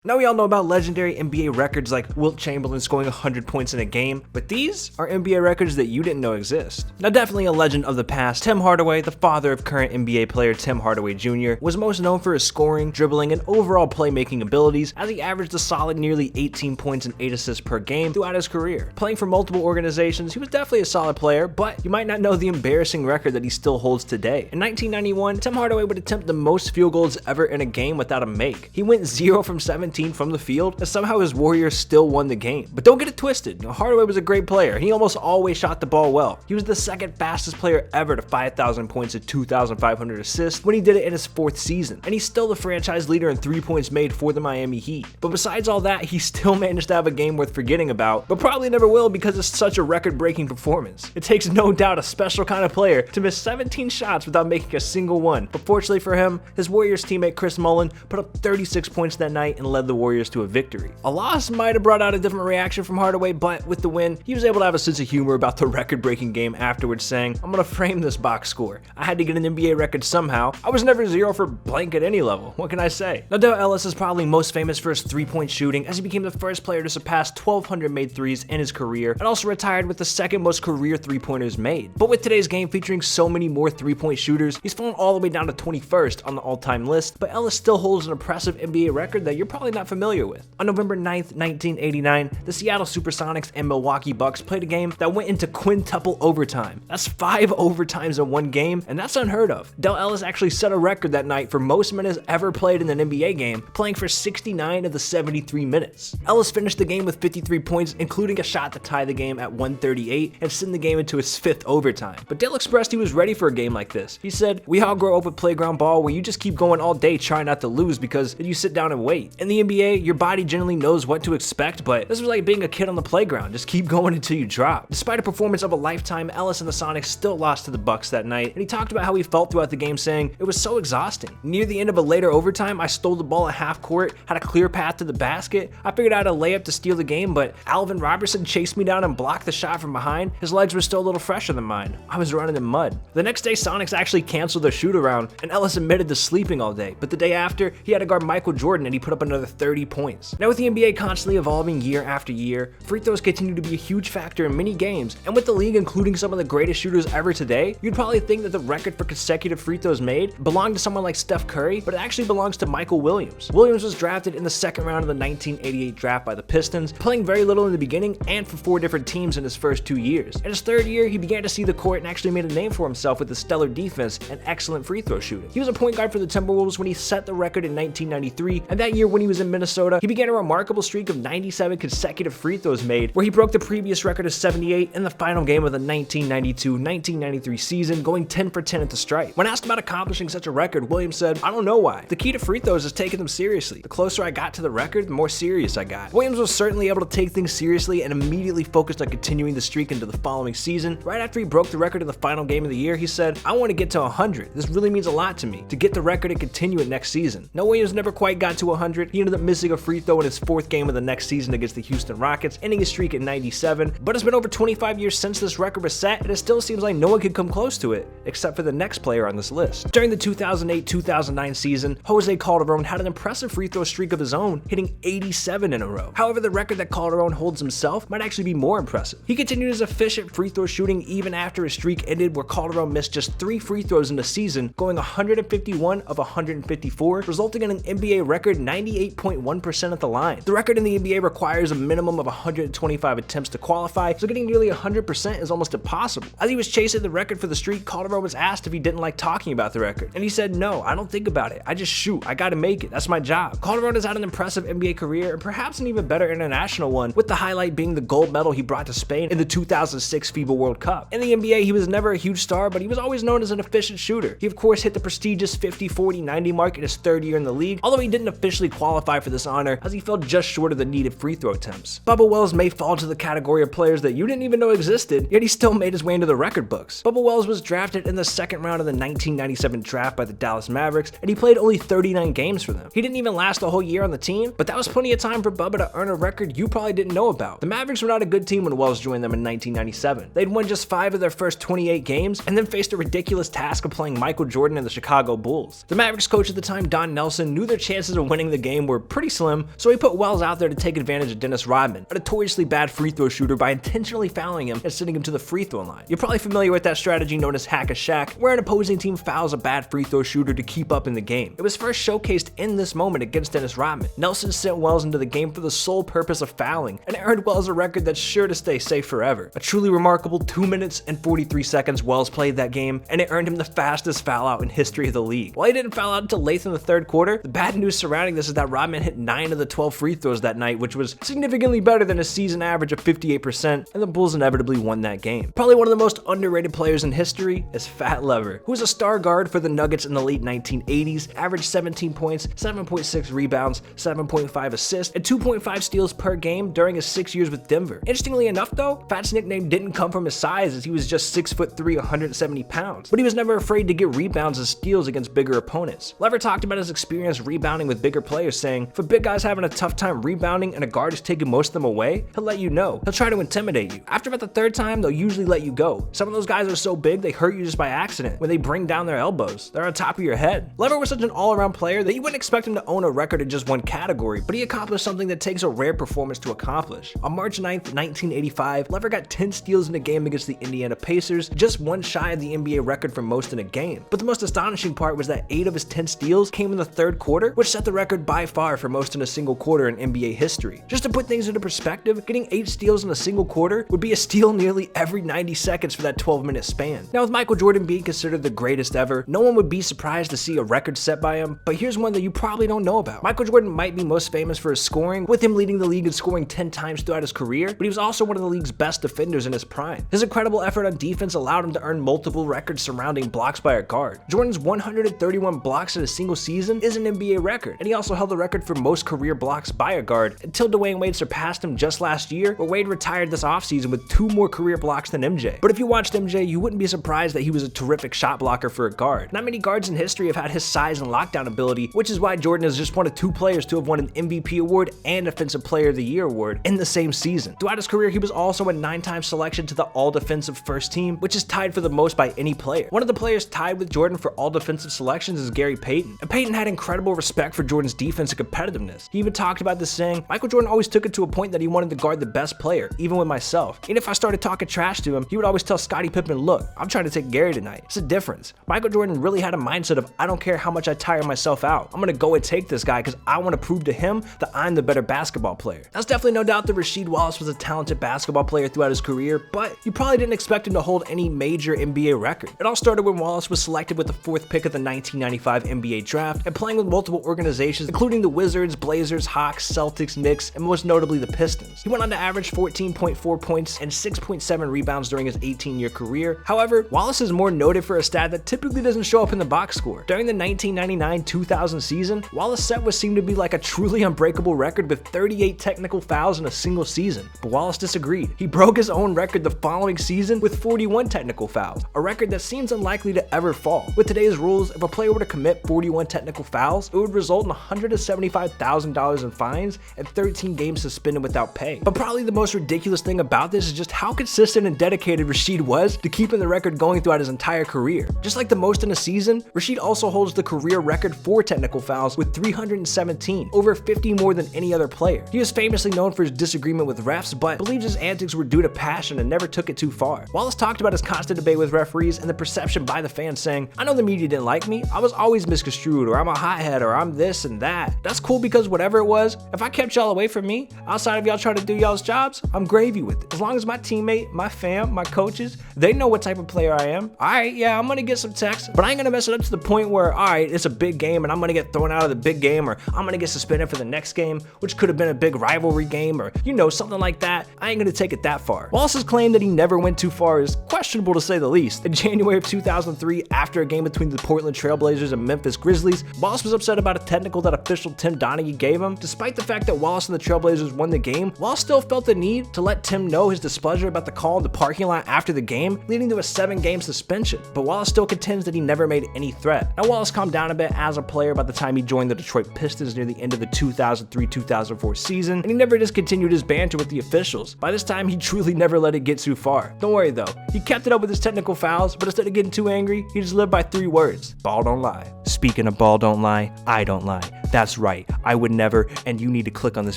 Now we all know about legendary NBA records like Wilt Chamberlain scoring 100 points in a game, but these are NBA records that you didn't know exist. Now definitely a legend of the past, Tim Hardaway, the father of current NBA player Tim Hardaway Jr., was most known for his scoring, dribbling, and overall playmaking abilities as he averaged a solid nearly 18 points and 8 assists per game throughout his career. Playing for multiple organizations, he was definitely a solid player, but you might not know the embarrassing record that he still holds today. In 1991, Tim Hardaway would attempt the most field goals ever in a game without a make. He went 0 from 17 from the field, and somehow his Warriors still won the game. But don't get it twisted, Hardaway was a great player. He almost always shot the ball well. He was the second fastest player ever to 5,000 points and 2,500 assists when he did it in his 4th season. And he's still the franchise leader in 3 points made for the Miami Heat. But besides all that, he still managed to have a game worth forgetting about, but probably never will because it's such a record-breaking performance. It takes no doubt a special kind of player to miss 17 shots without making a single one. But fortunately for him, his Warriors teammate Chris Mullin put up 36 points that night and led the Warriors to a victory. A loss might have brought out a different reaction from Hardaway, but with the win, he was able to have a sense of humor about the record-breaking game afterwards, saying, "I'm gonna frame this box score. I had to get an NBA record somehow. I was never 0 for blank at any level. What can I say?" Now, Ellis is probably most famous for his 3-point shooting, as he became the first player to surpass 1,200 made threes in his career, and also retired with the second most career 3-pointers made. But with today's game featuring so many more 3-point shooters, he's fallen all the way down to 21st on the all-time list, but Ellis still holds an impressive NBA record that you're probably not familiar with. On November 9th, 1989, the Seattle Supersonics and Milwaukee Bucks played a game that went into quintuple overtime. That's 5 overtimes in one game, and that's unheard of. Ellis actually set a record that night for most minutes ever played in an NBA game, playing for 69 of the 73 minutes. Ellis finished the game with 53 points, including a shot to tie the game at 138 and send the game into its 5th overtime. But Dale expressed he was ready for a game like this. He said, "We all grow up with playground ball where you just keep going all day trying not to lose because you sit down and wait. In the NBA, your body generally knows what to expect, but this was like being a kid on the playground. Just keep going until you drop." Despite a performance of a lifetime, Ellis and the Sonics still lost to the Bucks that night, and he talked about how he felt throughout the game, saying, "It was so exhausting. Near the end of a later overtime, I stole the ball at half court, had a clear path to the basket. I figured out a layup to steal the game, but Alvin Robertson chased me down and blocked the shot from behind. His legs were still a little fresher than mine. I was running in mud." The next day, Sonics actually canceled their shoot-around, and Ellis admitted to sleeping all day, but the day after, he had to guard Michael Jordan, and he put up another 30 points. Now, with the NBA constantly evolving year after year, free throws continue to be a huge factor in many games, and with the league including some of the greatest shooters ever today, you'd probably think that the record for consecutive free throws made belonged to someone like Steph Curry, but it actually belongs to Michael Williams. Williams was drafted in the 2nd round of the 1988 draft by the Pistons, playing very little in the beginning and for 4 different teams in his first 2 years. In his 3rd year, he began to see the court and actually made a name for himself with a stellar defense and excellent free throw shooting. He was a point guard for the Timberwolves when he set the record in 1993, and that year when he was in Minnesota, he began a remarkable streak of 97 consecutive free throws made, where he broke the previous record of 78 in the final game of the 1992-1993 season, going 10 for 10 at the stripe. When asked about accomplishing such a record, Williams said, "I don't know why. The key to free throws is taking them seriously. The closer I got to the record, the more serious I got." Williams was certainly able to take things seriously and immediately focused on continuing the streak into the following season. Right after he broke the record in the final game of the year, he said, "I want to get to 100. This really means a lot to me, to get the record and continue it next season." Now, Williams never quite got to 100. He ended up missing a free throw in his 4th game of the next season against the Houston Rockets, ending his streak at 97, but it's been over 25 years since this record was set, and it still seems like no one could come close to it, except for the next player on this list. During the 2008-2009 season, Jose Calderon had an impressive free throw streak of his own, hitting 87 in a row. However, the record that Calderon holds himself might actually be more impressive. He continued his efficient free throw shooting even after his streak ended, where Calderon missed just 3 free throws in the season, going 151 of 154, resulting in an NBA record 98.1% at the line. The record in the NBA requires a minimum of 125 attempts to qualify, so getting nearly 100% is almost impossible. As he was chasing the record for the streak, Calderon was asked if he didn't like talking about the record, and he said, "No, I don't think about it. I just shoot. I gotta make it. That's my job." Calderon has had an impressive NBA career, and perhaps an even better international one, with the highlight being the gold medal he brought to Spain in the 2006 FIBA World Cup. In the NBA, he was never a huge star, but he was always known as an efficient shooter. He of course hit the prestigious 50-40-90 mark in his 3rd year in the league, although he didn't officially qualify for this honor as he fell just short of the needed free throw attempts. Bubba Wells may fall to the category of players that you didn't even know existed, yet he still made his way into the record books. Bubba Wells was drafted in the 2nd round of the 1997 draft by the Dallas Mavericks, and he played only 39 games for them. He didn't even last a whole year on the team, but that was plenty of time for Bubba to earn a record you probably didn't know about. The Mavericks were not a good team when Wells joined them in 1997. They'd won just 5 of their first 28 games, and then faced a ridiculous task of playing Michael Jordan and the Chicago Bulls. The Mavericks coach at the time, Don Nelson, knew their chances of winning the game were pretty slim, so he put Wells out there to take advantage of Dennis Rodman, a notoriously bad free throw shooter, by intentionally fouling him and sending him to the free throw line. You're probably familiar with that strategy known as hack a Shaq, where an opposing team fouls a bad free throw shooter to keep up in the game. It was first showcased in this moment against Dennis Rodman. Nelson sent Wells into the game for the sole purpose of fouling, and it earned Wells a record that's sure to stay safe forever. A truly remarkable 2 minutes and 43 seconds Wells played that game, and it earned him the fastest foul out in history of the league. While he didn't foul out until late in the third quarter, the bad news surrounding this is that Rodman hit 9 of the 12 free throws that night, which was significantly better than a season average of 58%, and the Bulls inevitably won that game. Probably one of the most underrated players in history is Fat Lever, who was a star guard for the Nuggets in the late 1980s, averaged 17 points, 7.6 rebounds, 7.5 assists, and 2.5 steals per game during his 6 years with Denver. Interestingly enough though, Fat's nickname didn't come from his size, as he was just 6'3", 170 pounds, but he was never afraid to get rebounds and steals against bigger opponents. Lever talked about his experience rebounding with bigger players, saying, "If a big guy's having a tough time rebounding and a guard is taking most of them away, he'll let you know. He'll try to intimidate you. After about the third time, they'll usually let you go. Some of those guys are so big they hurt you just by accident when they bring down their elbows. They're on top of your head." Lever was such an all-around player that you wouldn't expect him to own a record in just one category, but he accomplished something that takes a rare performance to accomplish. On March 9th, 1985, Lever got 10 steals in a game against the Indiana Pacers, just one shy of the NBA record for most in a game. But the most astonishing part was that 8 of his 10 steals came in the third quarter, which set the record by far for most in a single quarter in NBA history. Just to put things into perspective, getting 8 steals in a single quarter would be a steal nearly every 90 seconds for that 12-minute span. Now, with Michael Jordan being considered the greatest ever, no one would be surprised to see a record set by him, but here's one that you probably don't know about. Michael Jordan might be most famous for his scoring, with him leading the league in scoring 10 times throughout his career, but he was also one of the league's best defenders in his prime. His incredible effort on defense allowed him to earn multiple records surrounding blocks by a guard. Jordan's 131 blocks in a single season is an NBA record, and he also held the record for most career blocks by a guard until Dwayne Wade surpassed him just last year, where Wade retired this offseason with 2 more career blocks than MJ. But if you watched MJ, you wouldn't be surprised that he was a terrific shot blocker for a guard. Not many guards in history have had his size and lockdown ability, which is why Jordan is just one of 2 players to have won an MVP award and Defensive Player of the Year award in the same season. Throughout his career, he was also a 9-time selection to the All-Defensive First Team, which is tied for the most by any player. One of the players tied with Jordan for All-Defensive selections is Gary Payton, and Payton had incredible respect for Jordan's defense and competitiveness. He even talked about this, saying, "Michael Jordan always took it to a point that he wanted to guard the best player, even with myself. And if I started talking trash to him, he would always tell Scottie Pippen, 'Look, I'm trying to take Gary tonight.' It's a difference." Michael Jordan really had a mindset of, "I don't care how much I tire myself out. I'm gonna go and take this guy because I want to prove to him that I'm the better basketball player." That's definitely no doubt that Rasheed Wallace was a talented basketball player throughout his career, but you probably didn't expect him to hold any major NBA record. It all started when Wallace was selected with the 4th pick of the 1995 NBA draft and playing with multiple organizations, including the Wizards, Blazers, Hawks, Celtics, Knicks, and most notably the Pistons. He went on to average 14.4 points and 6.7 rebounds during his 18-year career. However, Wallace is more noted for a stat that typically doesn't show up in the box score. During the 1999-2000 season, Wallace set what seemed to be like a truly unbreakable record with 38 technical fouls in a single season. But Wallace disagreed. He broke his own record the following season with 41 technical fouls, a record that seems unlikely to ever fall. With today's rules, if a player were to commit 41 technical fouls, it would result in $175,000 in fines and 13 games suspended without pay. But probably the most ridiculous thing about this is just how consistent and dedicated Rasheed was to keeping the record going throughout his entire career. Just like the most in a season, Rasheed also holds the career record for technical fouls with 317, over 50 more than any other player. He is famously known for his disagreement with refs, but believes his antics were due to passion and never took it too far. Wallace talked about his constant debate with referees and the perception by the fans, saying, "I know the media didn't like me. I was always misconstrued, or I'm a hothead, or I'm this and that. That's cool because whatever it was, if I kept y'all away from me, outside of y'all trying to do y'all's jobs, I'm gravy with it. As long as my teammate, my fam, my coaches, they know what type of player I am. Alright, yeah, I'm gonna get some texts, but I ain't gonna mess it up to the point where, alright, it's a big game and I'm gonna get thrown out of the big game, or I'm gonna get suspended for the next game, which could have been a big rivalry game, or something like that. I ain't gonna take it that far." Wallace's claim that he never went too far is questionable to say the least. In January of 2003, after a game between the Portland Trailblazers and Memphis Grizzlies, Wallace was upset about a technical that official Tim Donaghy gave him. Despite the fact that Wallace and the Trailblazers won the game, Wallace still felt the need to let Tim know his displeasure about the call in the parking lot after the game, leading to a 7-game suspension. But Wallace still contends that he never made any threat. Now, Wallace calmed down a bit as a player by the time he joined the Detroit Pistons near the end of the 2003-2004 season, and he never discontinued his banter with the officials. By this time, he truly never let it get too far. Don't worry though, he kept it up with his technical fouls, but instead of getting too angry, he just lived by 3 words: ball don't lie. Speaking of ball don't lie, I don't lie. That's right, I would never, and you need to click on this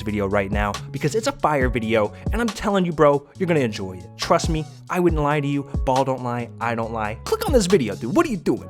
video right now because it's a fire video, and I'm telling you, bro, you're gonna enjoy it. Trust me, I wouldn't lie to you. Ball don't lie, I don't lie. Click on this video, dude. What are you doing?